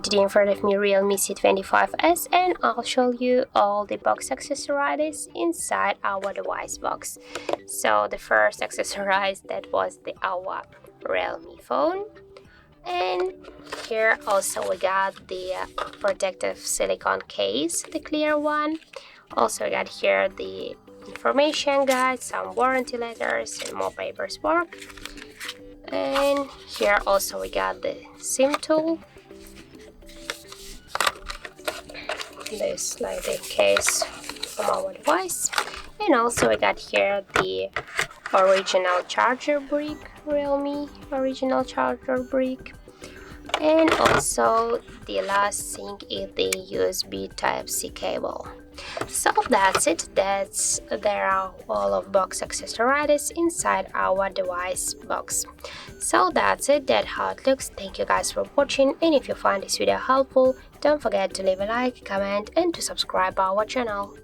Today in front of me Realme C25s, and I'll show you all the box accessories inside our device box. So the first accessories that was our Realme phone, and here also we got the protective silicone case, the clear one. Also we got here the information guide, some warranty letters, and more paperwork. And here also we got the SIM tool. This like the case from our device, and also we got here the original charger brick, Realme original charger brick, and also the last thing is the USB Type-C cable. So that's it. There are all of box accessories inside our device box. So that's it. That's how it looks. Thank you guys for watching, and if you find this video helpful, don't forget to leave a like, comment, and to subscribe our channel.